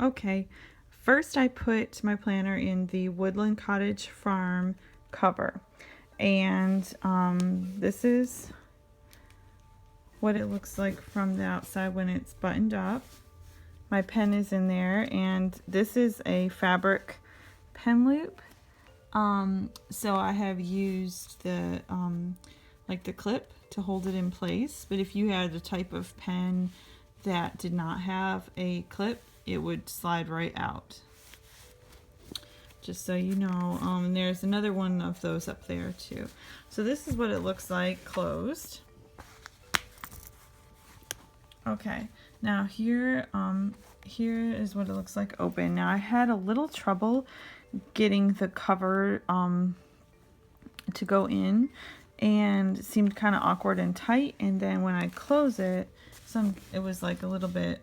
Okay, first I put my planner in the Woodland Cottage Farm cover, and this is what it looks like from the outside when it's buttoned up. My pen is in there, and this is a fabric pen loop. So I have used the like the clip to hold it in place, but if you had a type of pen that did not have a clip, it would slide right out. Just so you know. And there's another one of those up there too. So this is what it looks like closed. Okay, now here is what it looks like open. Now I had a little trouble getting the cover to go in, and it seemed kind of awkward and tight, and then when I close it, it was like a little bit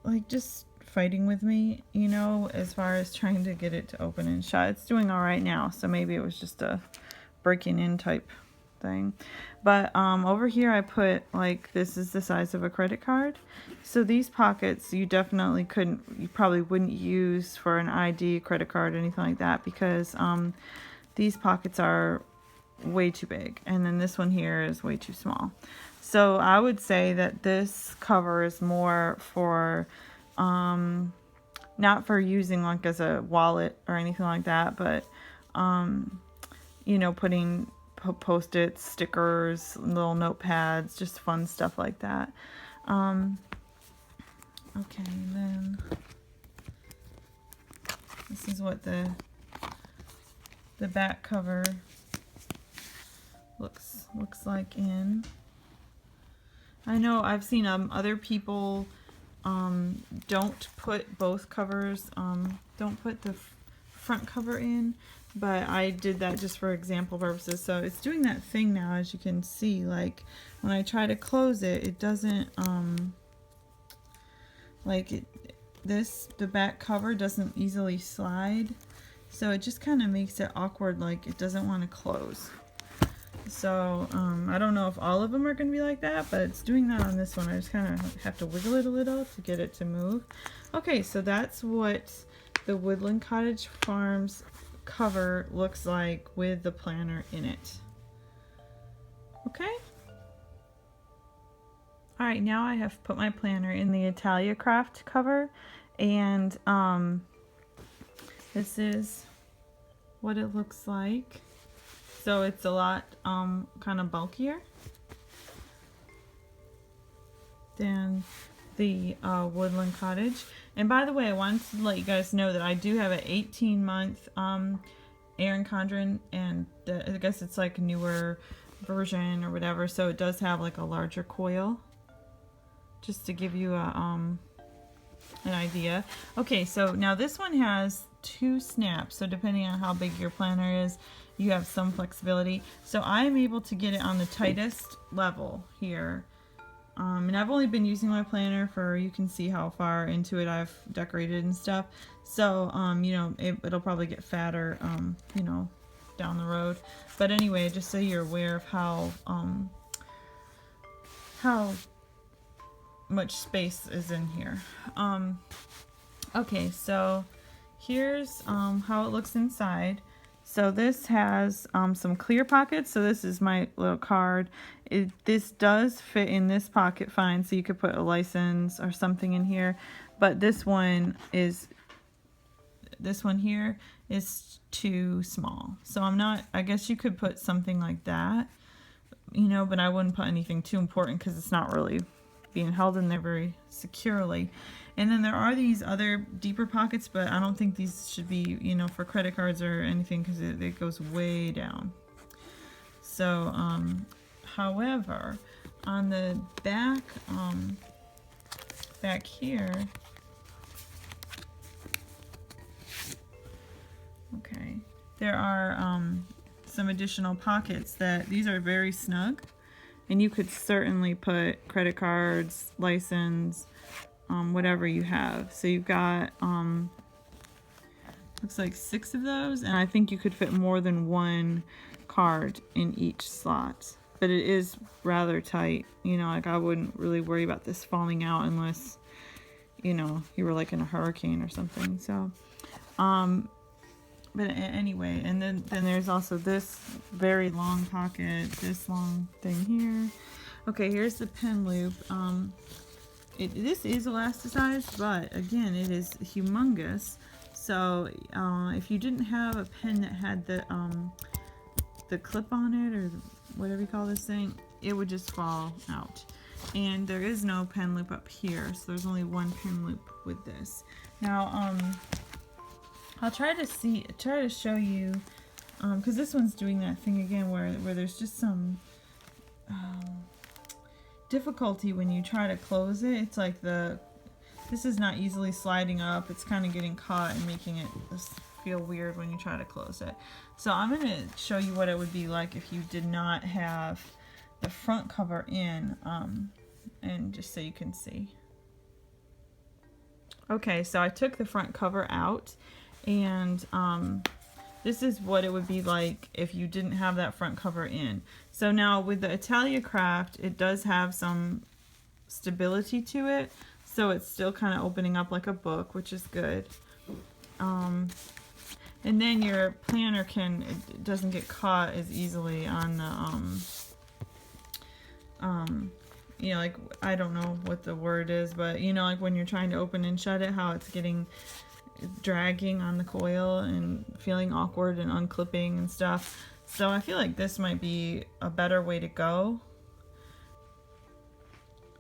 like just fighting with me, you know, as far as trying to get it to open and shut. It's doing all right now, so maybe it was just a breaking in type thing. But over here I put, like, this is the size of a credit card, so these pockets you probably wouldn't use for an ID, credit card, anything like that, because these pockets are way too big, and then this one here is way too small. So I would say that this cover is more for not for using like as a wallet or anything like that, but you know, putting post-its, stickers, little notepads, just fun stuff like that. Okay, then this is what the back cover looks like in. I know I've seen other people don't put both covers, don't put the front cover in, but I did that just for example purposes. So it's doing that thing now, as you can see, like when I try to close it, it doesn't the back cover doesn't easily slide, so it just kind of makes it awkward, like it doesn't want to close. So I don't know if all of them are going to be like that, but it's doing that on this one. I just kind of have to wiggle it a little to get it to move. Okay, so that's what the Woodland Cottage Farms cover looks like with the planner in it. Okay. All right, now I have put my planner in the Italia craft cover, and this is what it looks like. So it's a lot kind of bulkier than the Woodland Cottage. And by the way, I wanted to let you guys know that I do have an 18-month Erin Condren, and I guess it's like a newer version or whatever, so it does have like a larger coil, just to give you a an idea. Okay, so now this one has 2 snaps, so depending on how big your planner is, you have some flexibility. So I'm able to get it on the tightest level here. And I've only been using my planner for, you can see how far into it I've decorated and stuff. So, you know, it'll probably get fatter, you know, down the road. But anyway, just so you're aware of how much space is in here. Okay, so here's how it looks inside. So this has some clear pockets. So this is my little card. This does fit in this pocket fine, so you could put a license or something in here. But this one here is too small. So I guess you could put something like that, you know, but I wouldn't put anything too important because it's not really being held in there very securely. And then there are these other deeper pockets, but I don't think these should be, you know, for credit cards or anything, because it goes way down. So, however, on the back, back here, okay, there are some additional pockets these are very snug, and you could certainly put credit cards, license, whatever you have. So you've got looks like 6 of those, and I think you could fit more than 1 card in each slot. but it is rather tight. You know, like I wouldn't really worry about this falling out unless, you know, you were like in a hurricane or something. So, but anyway, and then there's also this very long pocket, this long thing here. Okay, here's the pen loop. This is elasticized, but again, it is humongous. So if you didn't have a pen that had the clip on it, or whatever you call this thing, it would just fall out. And there is no pen loop up here, so there's only one pen loop with this. Now, I'll try to show you, because this one's doing that thing again where there's just some difficulty when you try to close it. It's like this is not easily sliding up. It's kind of getting caught and making it feel weird when you try to close it. So I'm going to show you what it would be like if you did not have the front cover in, and just so you can see. Okay, so I took the front cover out, and this is what it would be like if you didn't have that front cover in. So now with the Italia craft, it does have some stability to it, so it's still kind of opening up like a book, which is good. And then your planner it doesn't get caught as easily on the you know, like, I don't know what the word is, but you know, like when you're trying to open and shut it, how it's dragging on the coil and feeling awkward and unclipping and stuff. So I feel like this might be a better way to go.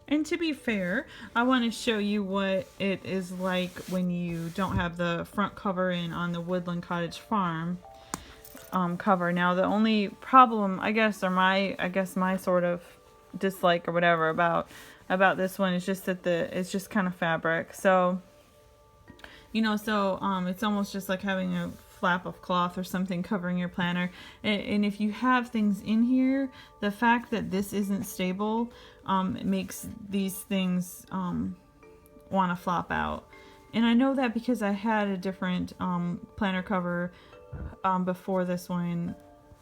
And to be fair, I want to show you what it is like when you don't have the front cover in on the Woodland Cottage farm cover. Now the only problem, I guess, or my sort of dislike or whatever about this one is just that it's just kind of fabric. So, you know, so it's almost just like having a flap of cloth or something covering your planner. And if you have things in here, the fact that this isn't stable, it makes these things want to flop out. And I know that because I had a different planner cover before this one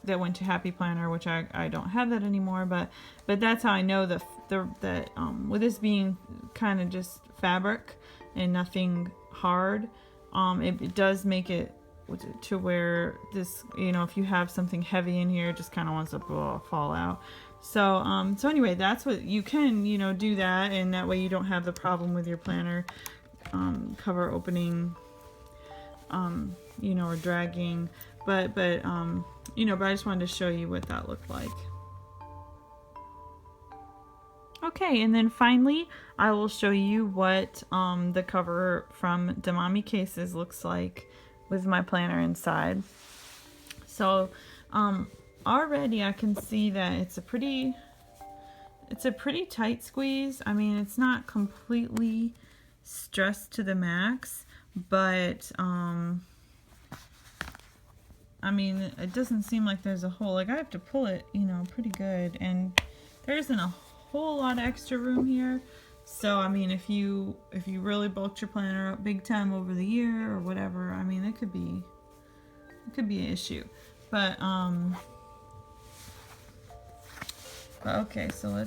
that went to Happy Planner, which I don't have that anymore, but that's how I know that with this being kind of just fabric and nothing hard, it does make it to where this, you know, if you have something heavy in here, it just kind of wants to fall out. So so anyway, that's what you can, you know, do that, and that way you don't have the problem with your planner cover opening, you know, or dragging. But you know, but I just wanted to show you what that looked like. Okay, and then finally, I will show you what the cover from DaMommie Cases looks like with my planner inside. So already I can see that it's a pretty tight squeeze. I mean, it's not completely stressed to the max, but I mean, it doesn't seem like there's a hole. Like, I have to pull it, you know, pretty good, and there isn't a whole lot of extra room here. So I mean, if you really bulked your planner up big time over the year or whatever, I mean, it could be an issue. But okay, so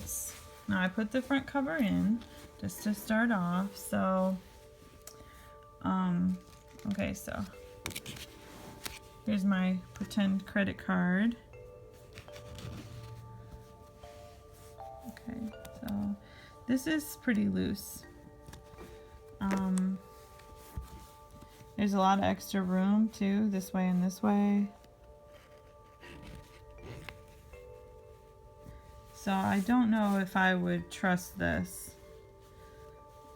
now I put the front cover in just to start off. So okay, so here's my pretend credit card. Okay, so this is pretty loose. There's a lot of extra room too, this way and this way. So I don't know if I would trust this,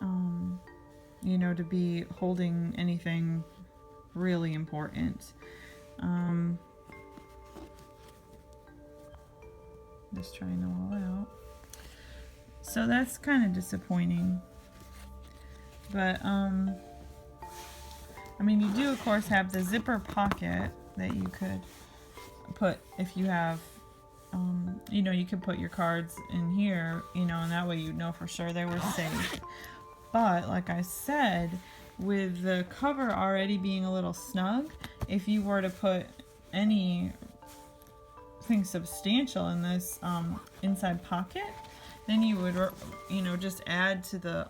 you know, to be holding anything really important. Just trying them all out. So that's kind of disappointing. But I mean, you do of course have the zipper pocket that you could put if you have, you know, you could put your cards in here, you know, and that way you know for sure they were safe. But like I said, with the cover already being a little snug, if you were to put any something substantial in this inside pocket, then you would, you know, just add to the,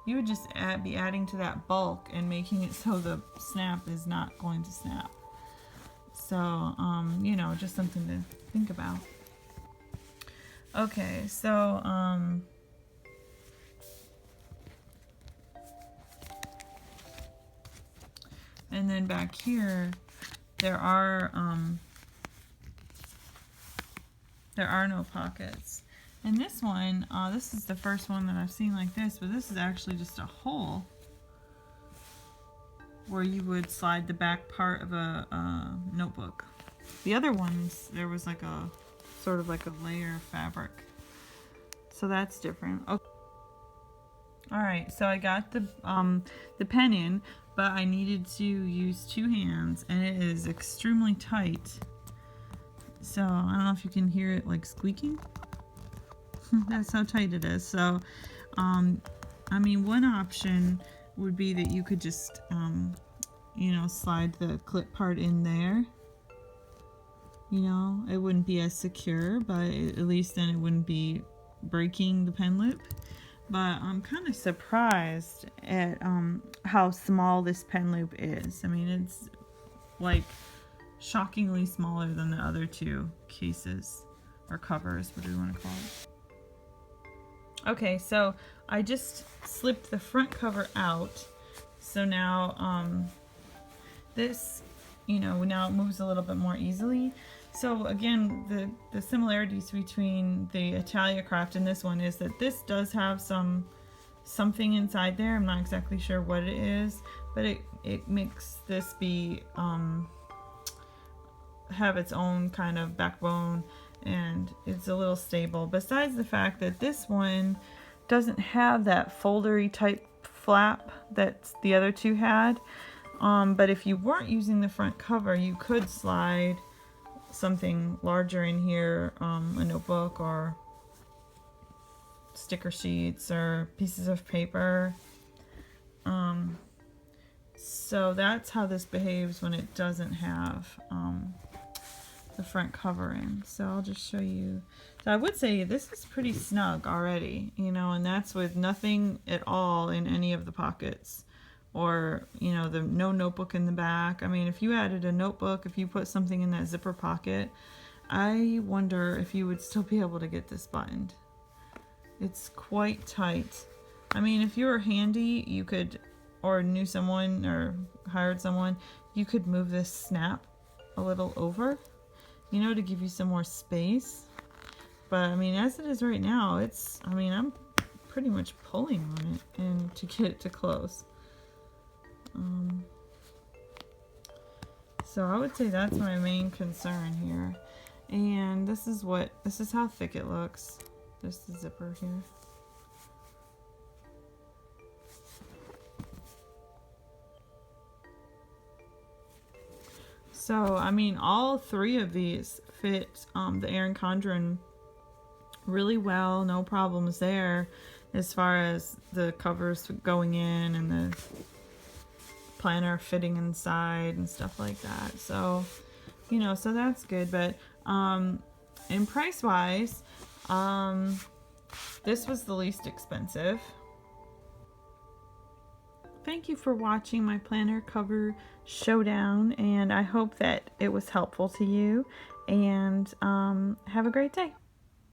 you would just be adding to that bulk and making it so the snap is not going to snap. So, you know, just something to think about. Okay, so, and then back here, there are no pockets. And this one, this is the first one that I've seen like this, but this is actually just a hole where you would slide the back part of a notebook. The other ones, there was like a sort of like a layer of fabric. So that's different. Okay. Alright, so I got the pen in, but I needed to use 2 hands, and it is extremely tight. So I don't know if you can hear it like squeaking. That's how tight it is. So, I mean, one option would be that you could just, you know, slide the clip part in there. You know, it wouldn't be as secure, but at least then it wouldn't be breaking the pen loop. But I'm kind of surprised at how small this pen loop is. I mean, it's like shockingly smaller than the other 2 cases or covers, what do we want to call it. Okay, so I just slipped the front cover out. So now this, you know, now it moves a little bit more easily. So again, the similarities between the Italia craft and this one is that this does have something inside there. I'm not exactly sure what it is, but it makes this be have its own kind of backbone, and it's a little stable. Besides the fact that this one doesn't have that foldery type flap that the other 2 had. But if you weren't using the front cover, you could slide something larger in here, a notebook or sticker sheets or pieces of paper. So that's how this behaves when it doesn't have the front cover in. So I'll just show you. So I would say this is pretty snug already, you know, and that's with nothing at all in any of the pockets, or, you know, no notebook in the back. I mean, if you added a notebook, if you put something in that zipper pocket, I wonder if you would still be able to get this buttoned. It's quite tight. I mean, if you were handy, you could, or knew someone or hired someone, you could move this snap a little over, you know, to give you some more space. But I mean, as it is right now, it's, I mean, I'm pretty much pulling on it and to get it to close. So I would say that's my main concern here. And this is how thick it looks. Just the zipper here. So, I mean, all 3 of these fit the Erin Condren really well. No problems there as far as the covers going in and the planner fitting inside and stuff like that. So, you know, so that's good. But in price wise, this was the least expensive. Thank you for watching my planner cover showdown, and I hope that it was helpful to you, and have a great day.